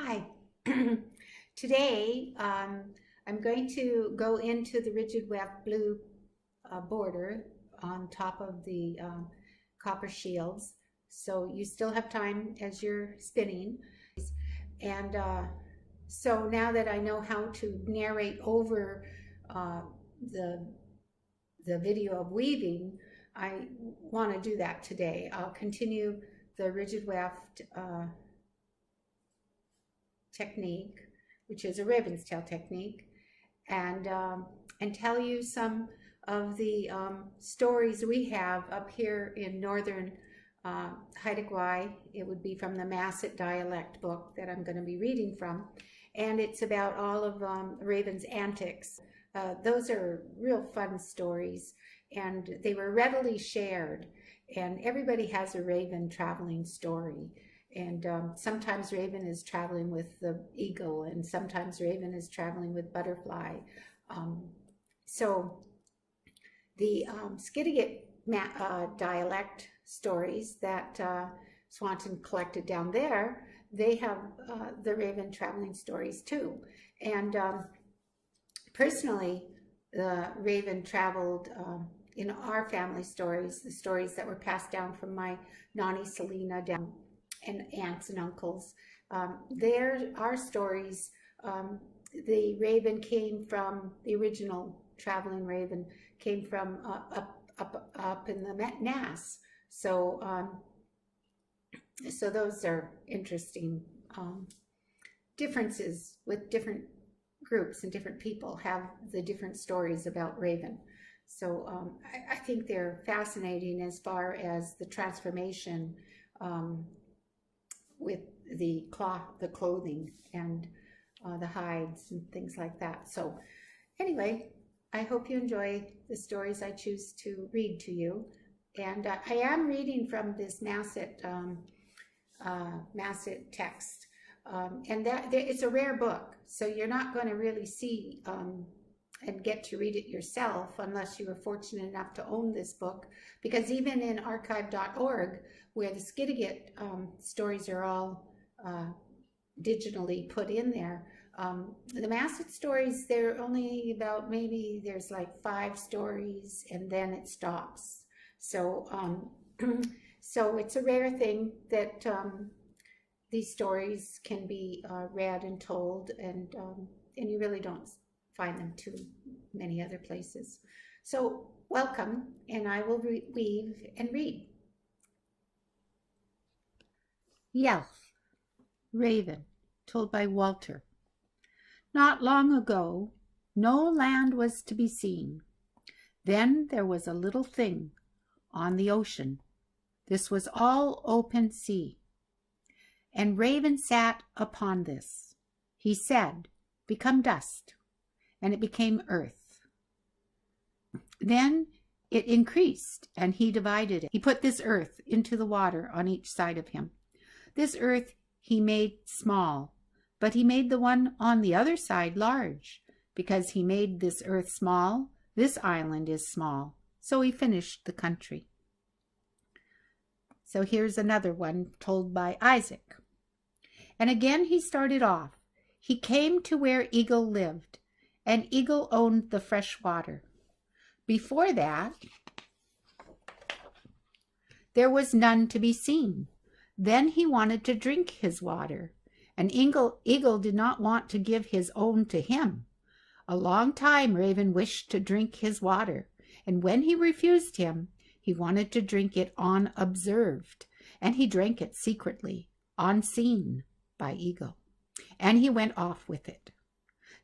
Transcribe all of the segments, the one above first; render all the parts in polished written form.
Hi. Today, I'm going to go into the rigid weft blue border on top of the copper shields. So you still have time as you're spinning. And so now that I know how to narrate over uh, the, the video of weaving, I want to do that today. I'll continue the rigid weft technique, which is a raven's tail technique, and tell you some of the stories we have up here in northern Haida. It would be from the Masset Dialect book that I'm going to be reading from, and it's about all of Raven's antics. Those are real fun stories, and they were readily shared, and everybody has a Raven traveling story. And sometimes Raven is traveling with the eagle, and sometimes Raven is traveling with butterfly. So the Skidegate dialect stories that Swanton collected down there, they have the Raven traveling stories too. And personally, the Raven traveled in our family stories, the stories that were passed down from my Nani Selena down, and aunts and uncles. There are stories. The raven came from, the original traveling raven came from up in the Nass. So those are interesting differences with different groups, and different people have the different stories about raven. So I think they're fascinating as far as the transformation with the cloth, the clothing, and the hides and things like that. So anyway, I hope you enjoy the stories I choose to read to you. And I am reading from this Masset text. And it's a rare book, so you're not going to really see and get to read it yourself unless you were fortunate enough to own this book, because even in archive.org, where the Skidegate stories are all digitally put in there, the Masset stories, they're only about, maybe there's like 5 stories and then it stops. So so it's a rare thing that these stories can be read and told, and you really don't find them too many other places. So welcome, and I will weave and read. Yelf, Raven, told by Walter. Not long ago, no land was to be seen. Then there was a little thing on the ocean. This was all open sea. And Raven sat upon this. He said, "Become dust," and it became earth. Then it increased, and he divided it. He put this earth into the water on each side of him. This earth he made small, but he made the one on the other side large. Because he made this earth small, this island is small. So he finished the country. So here's another one told by Isaac. And again he started off. He came to where Eagle lived, and Eagle owned the fresh water. Before that, there was none to be seen. Then he wanted to drink his water, and Eagle did not want to give his own to him. A long time Raven wished to drink his water, and when he refused him, he wanted to drink it unobserved, and he drank it secretly, unseen by Eagle, and he went off with it.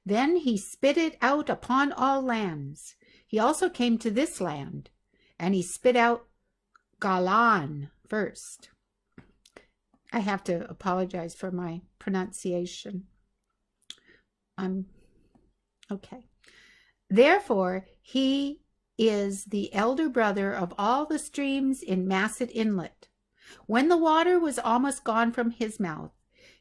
Then he spit it out upon all lands. He also came to this land, and he spit out Galan first. I have to apologize for my pronunciation. Okay. Therefore, he is the elder brother of all the streams in Masset Inlet. When the water was almost gone from his mouth,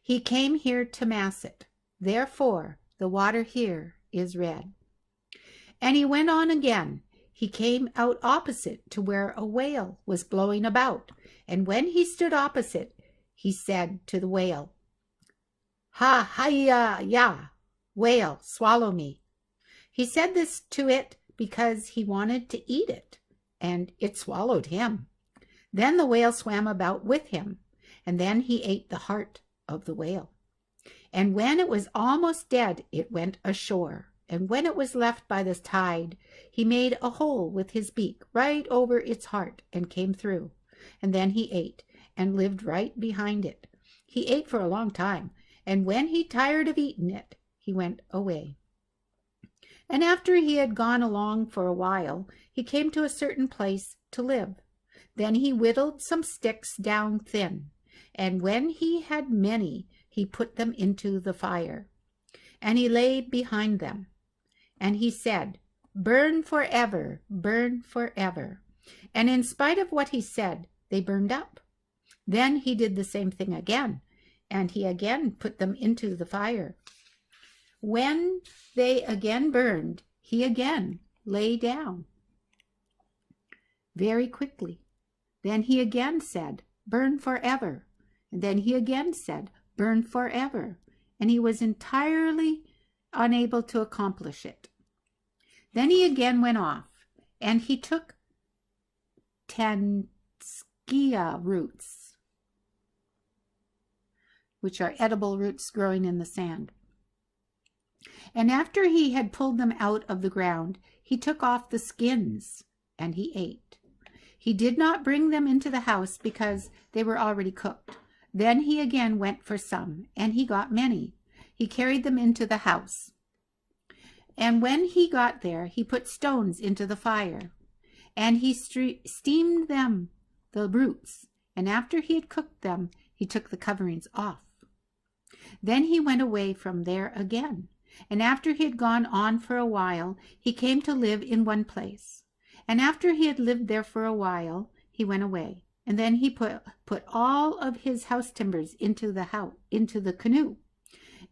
he came here to Masset. Therefore, the water here is red. And he went on again. He came out opposite to where a whale was blowing about, and when he stood opposite, he said to the whale, Ha, hiya, ya, whale, swallow me. He said this to it because he wanted to eat it, and it swallowed him. Then the whale swam about with him, and then he ate the heart of the whale. And when it was almost dead, it went ashore. And when it was left by the tide, he made a hole with his beak right over its heart and came through. And then he ate and lived right behind it. He ate for a long time, and when he tired of eating it, he went away. And after he had gone along for a while, he came to a certain place to live. Then he whittled some sticks down thin, and when he had many, he put them into the fire. And he lay behind them. And he said, "Burn forever, burn forever." And in spite of what he said, they burned up. Then he did the same thing again, and he again put them into the fire. When they again burned, he again lay down very quickly. Then he again said, "Burn forever." And then he again said, "Burn forever." And he was entirely unable to accomplish it. Then he again went off, and he took tanskia roots, which are edible roots growing in the sand. And after he had pulled them out of the ground, he took off the skins, and he ate. He did not bring them into the house because they were already cooked. Then he again went for some, and he got many. He carried them into the house. And when he got there, he put stones into the fire, and he steamed them, the roots, and after he had cooked them, he took the coverings off. Then he went away from there again, and after he had gone on for a while, he came to live in one place. And after he had lived there for a while, he went away, and then he put all of his house timbers into the canoe.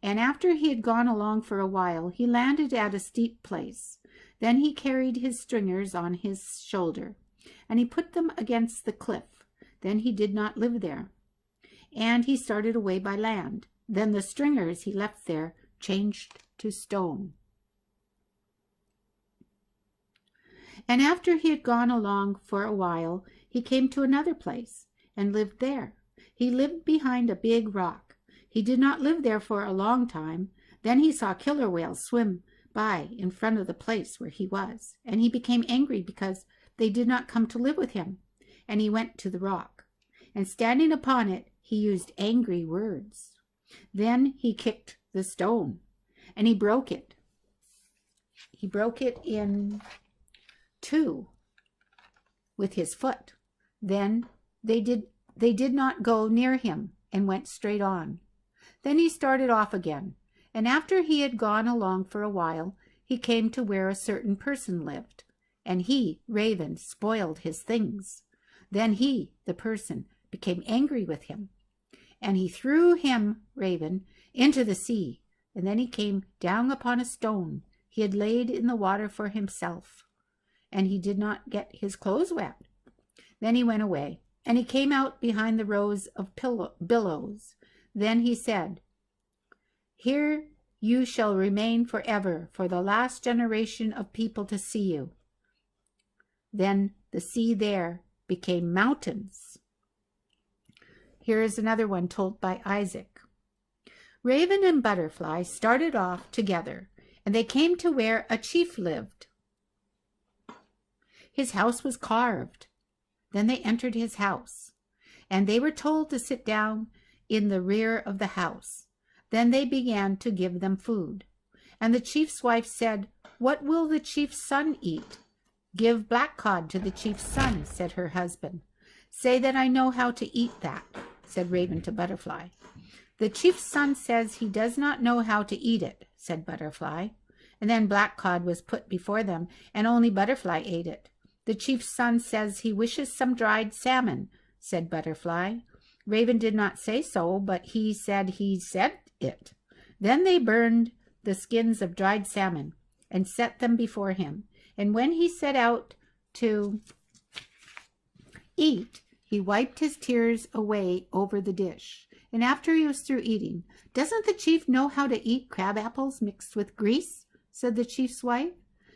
And after he had gone along for a while, he landed at a steep place. Then he carried his stringers on his shoulder, and he put them against the cliff. Then he did not live there. And he started away by land. Then the stringers he left there changed to stone. And after he had gone along for a while, he came to another place and lived there. He lived behind a big rock. He did not live there for a long time. Then he saw killer whales swim by in front of the place where he was, and he became angry because they did not come to live with him. And he went to the rock, and standing upon it, he used angry words. Then he kicked the stone, and he broke it. He broke it in two with his foot. Then they did not go near him and went straight on. Then he started off again, and after he had gone along for a while, he came to where a certain person lived, and he, Raven, spoiled his things. Then he, the person, became angry with him, and he threw him, Raven, into the sea, and then he came down upon a stone he had laid in the water for himself, and he did not get his clothes wet. Then he went away, and he came out behind the rows of billows. Then he said, "Here you shall remain forever, for the last generation of people to see you." Then the sea there became mountains. Here is another one told by Isaac. Raven and Butterfly started off together, and they came to where a chief lived. His house was carved. Then they entered his house, and they were told to sit down in the rear of the house. Then they began to give them food. And the chief's wife said, "What will the chief's son eat?" "Give black cod to the chief's son," said her husband. "Say that I know how to eat that," said Raven to Butterfly. "The chief's son says he does not know how to eat it," said Butterfly. And then black cod was put before them, and only Butterfly ate it. "The chief's son says he wishes some dried salmon," said Butterfly. Raven did not say so, but he said it. Then they burned the skins of dried salmon and set them before him. And when he set out to eat, he wiped his tears away over the dish. And after he was through eating, "Doesn't the chief know how to eat crab apples mixed with grease?" said the chief's wife.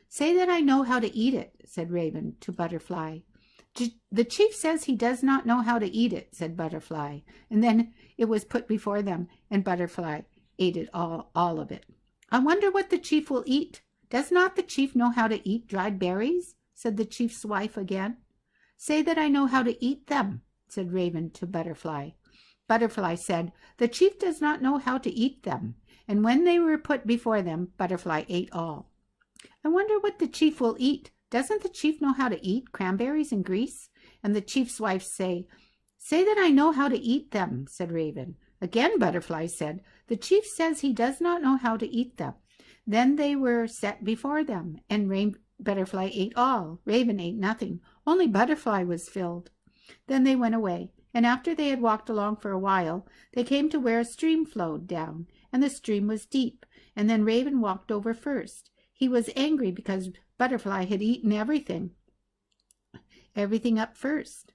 "Say that I know how to eat it," said Raven to Butterfly. "The chief says he does not know how to eat it," said Butterfly. And then it was put before them, and Butterfly ate it all of it. "I wonder what the chief will eat. Does not the chief know how to eat dried berries?" said the chief's wife again. "Say that I know how to eat them," said Raven to Butterfly. Butterfly said, "The chief does not know how to eat them." And when they were put before them, Butterfly ate all. "I wonder what the chief will eat. Doesn't the chief know how to eat cranberries and grease?" And the chief's wife say that I know how to eat them," said Raven. Again Butterfly said, "The chief says he does not know how to eat them." Then they were set before them, and Butterfly ate all. Raven ate nothing. Only Butterfly was filled. Then they went away, and after they had walked along for a while, they came to where a stream flowed down, and the stream was deep, and then Raven walked over first. He was angry because Butterfly had eaten everything up first.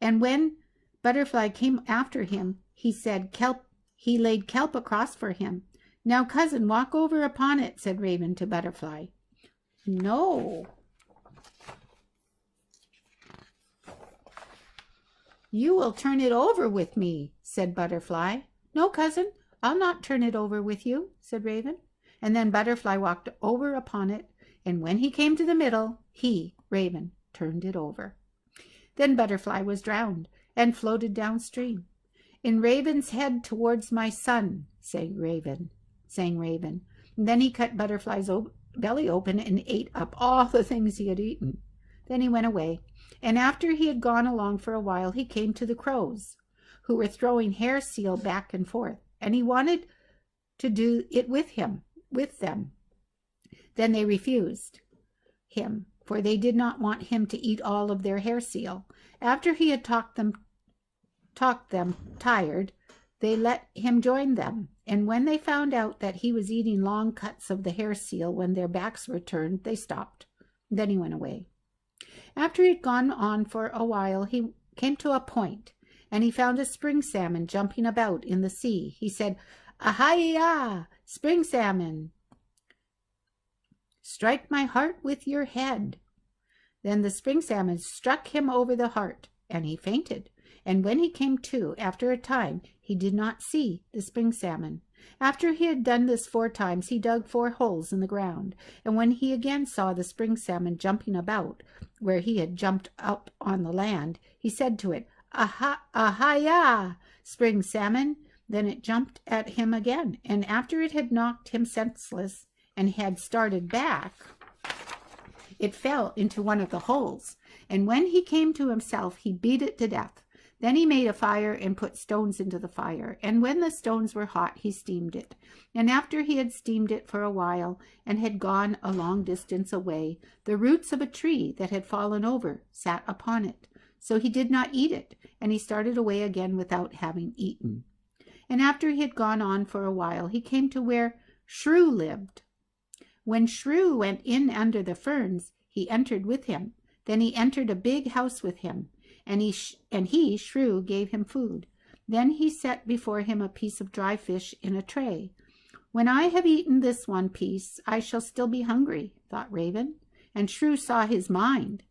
And when Butterfly came after him, he laid kelp across for him. "Now, cousin, walk over upon it," said Raven to Butterfly. "No, you will turn it over with me," said Butterfly. "No, cousin, I'll not turn it over with you," said Raven. And then Butterfly walked over upon it, and when he came to the middle, he, Raven, turned it over. Then Butterfly was drowned and floated downstream. "In Raven's head towards my son," sang Raven. And then he cut Butterfly's belly open and ate up all the things he had eaten. Then he went away, and after he had gone along for a while, he came to the crows, who were throwing hair seal back and forth, and he wanted to do it with them. Then they refused him, for they did not want him to eat all of their hair seal. After he had talked them tired, they let him join them, and when they found out that he was eating long cuts of the hair seal when their backs were turned, they stopped. Then he went away. After he had gone on for a while, he came to a point, and he found a spring salmon jumping about in the sea. He said, "Ahia, spring salmon, strike my heart with your head." Then the spring salmon struck him over the heart, and he fainted. And when he came to, after a time, he did not see the spring salmon. After he had done this 4 times, he dug 4 holes in the ground. And when he again saw the spring salmon jumping about where he had jumped up on the land, he said to it, "Ahia, spring salmon." Then it jumped at him again, and after it had knocked him senseless and had started back, it fell into one of the holes. And when he came to himself, he beat it to death. Then he made a fire and put stones into the fire, and when the stones were hot, he steamed it. And after he had steamed it for a while, and had gone a long distance away, the roots of a tree that had fallen over sat upon it. So he did not eat it, and he started away again without having eaten. And after he had gone on for a while, he came to where Shrew lived. When Shrew went in under the ferns, he entered with him. Then he entered a big house with him, and he, Shrew, gave him food. Then he set before him a piece of dry fish in a tray. "When I have eaten this one piece, I shall still be hungry," thought Raven, and Shrew saw his mind.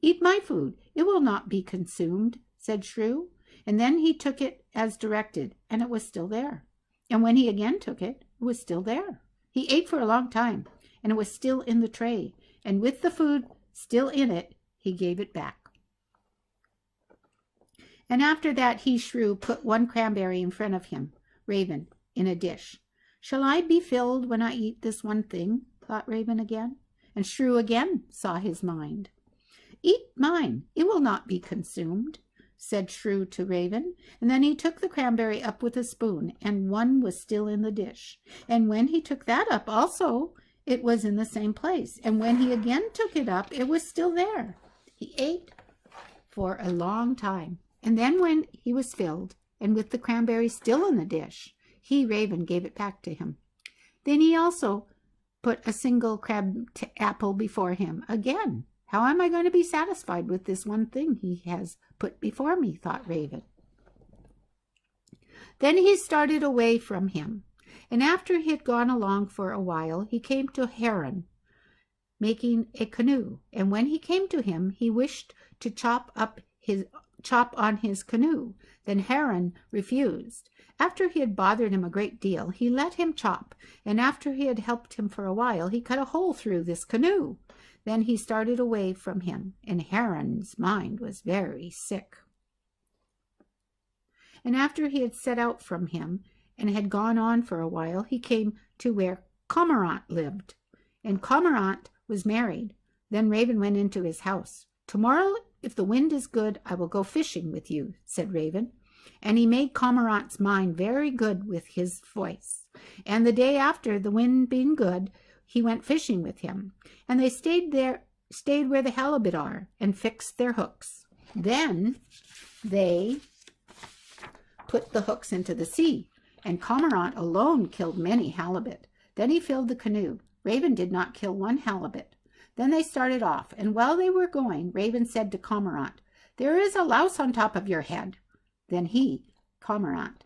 "Eat my food, it will not be consumed," said Shrew, and then he took it as directed, and it was still there. And when he again took it, it was still there. He ate for a long time, and it was still in the tray, and with the food still in it, he gave it back. And after that he, Shrew, put 1 cranberry in front of him, Raven, in a dish. "Shall I be filled when I eat this one thing?" thought Raven again, and Shrew again saw his mind. "Eat mine, it will not be consumed," said Shrew to Raven, and then he took the cranberry up with a spoon, and one was still in the dish. And when he took that up also, it was in the same place, and when he again took it up, it was still there. He ate for a long time, and then when he was filled, and with the cranberry still in the dish, he, Raven, gave it back to him. Then he also put a single crab apple before him again. "How am I going to be satisfied with this one thing he has put before me?" thought Raven. Then he started away from him, and after he had gone along for a while, he came to Heron, making a canoe. And when he came to him, he wished to chop on his canoe. Then Heron refused. After he had bothered him a great deal, he let him chop, and after he had helped him for a while, he cut a hole through this canoe. Then he started away from him, and Heron's mind was very sick. And after he had set out from him, and had gone on for a while, he came to where Cormorant lived. And Cormorant was married. Then Raven went into his house. "Tomorrow, if the wind is good, I will go fishing with you," said Raven. And he made Cormorant's mind very good with his voice. And the day after, the wind being good, he went fishing with him. And they stayed where the halibut are, and fixed their hooks. Then they put the hooks into the sea, and Cormorant alone killed many halibut. Then he filled the canoe. Raven did not kill one halibut. Then they started off, and while they were going, Raven said to Cormorant, "There is a louse on top of your head." Then he, Cormorant,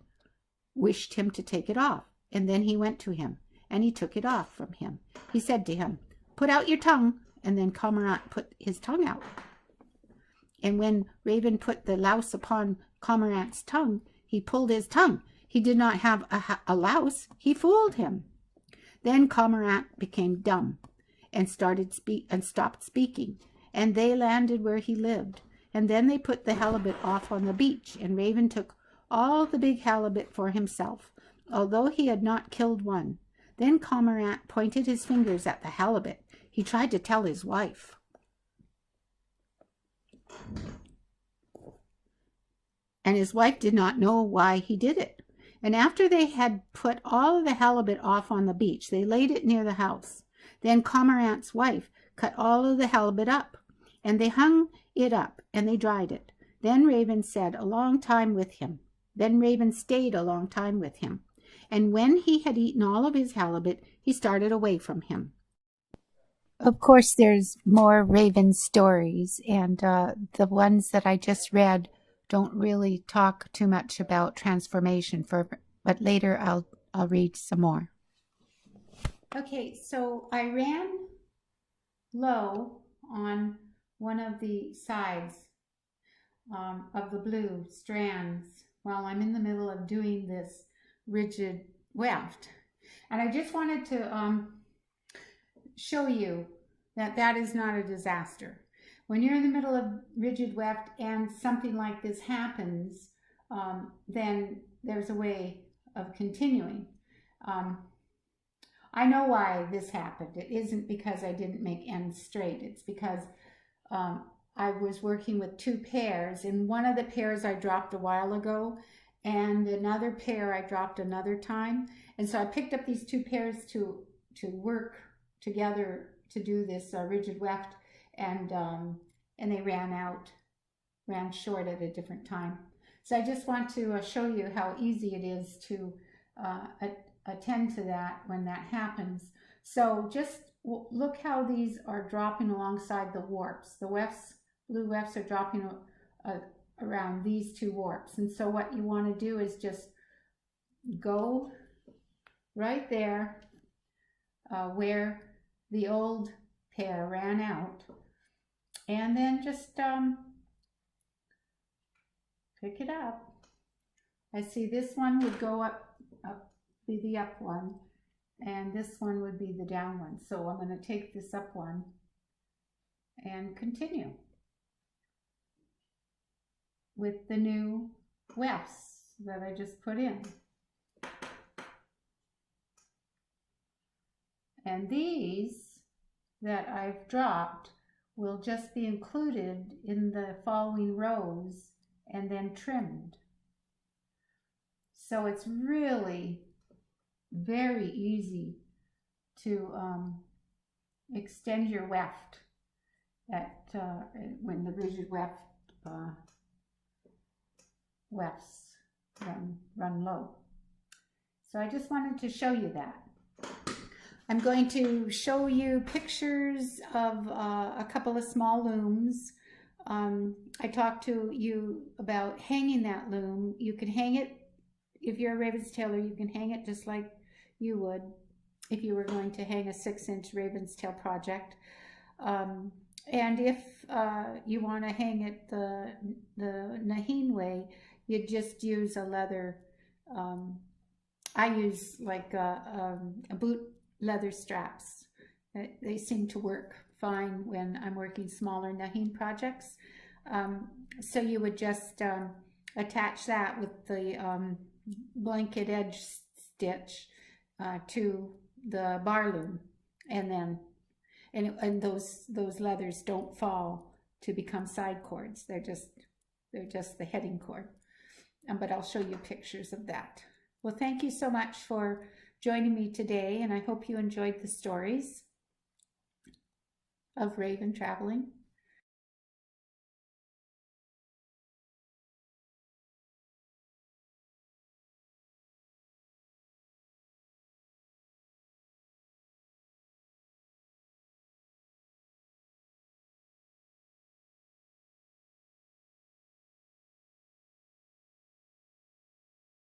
wished him to take it off, and then he went to him, and he took it off from him. He said to him, "Put out your tongue," and then Cormorant put his tongue out. And when Raven put the louse upon Cormorant's tongue, he pulled his tongue. He did not have a louse. He fooled him. Then Cormorant became dumb and stopped speaking, and they landed where he lived. And then they put the halibut off on the beach, and Raven took all the big halibut for himself, although he had not killed one. Then Cormorant pointed his fingers at the halibut. He tried to tell his wife. And his wife did not know why he did it. And after they had put all the halibut off on the beach, they laid it near the house. Then Cormorant's wife cut all of the halibut up, and they hung it up, and they dried it. Then Raven stayed a long time with him. And when he had eaten all of his halibut, he started away from him. Of course, there's more Raven stories, and the ones that I just read don't really talk too much about transformation, but later I'll read some more. Okay, so I ran low on one of the sides of the blue strands while I'm in the middle of doing this rigid weft. And I just wanted to show you that that is not a disaster. When you're in the middle of rigid weft and something like this happens, then there's a way of continuing. I know why this happened. It isn't because I didn't make ends straight. It's because I was working with two pairs, and one of the pairs I dropped a while ago, and another pair I dropped another time. And so I picked up these two pairs to work together to do this rigid weft, and they ran short at a different time. So I just want to show you how easy it is to attend to that when that happens. So just look how these are dropping alongside the warps. The blue wefts are dropping around these two warps. And so what you want to do is just go right there where the old pair ran out, and then just pick it up. I see this one would go up, be the up one, and this one would be the down one. So I'm going to take this up one and continue with the new wefts that I just put in. And these that I've dropped will just be included in the following rows and then trimmed. So it's really very easy to extend your weft when the rigid wefts run low. So I just wanted to show you that. I'm going to show you pictures of a couple of small looms. I talked to you about hanging that loom. You can hang it if you're a ravens tailer, you can hang it just like you would if you were going to hang a 6-inch ravens tail project. And if you want to hang it the Naheen way, you just use a leather. I use like a boot leather straps. They seem to work fine when I'm working smaller Naheen projects. So you would just attach that with the blanket edge stitch to the bar loom, and then and those leathers don't fall to become side cords. They're just the heading cord. But I'll show you pictures of that. Well, thank you so much for joining me today, and I hope you enjoyed the stories of Raven traveling.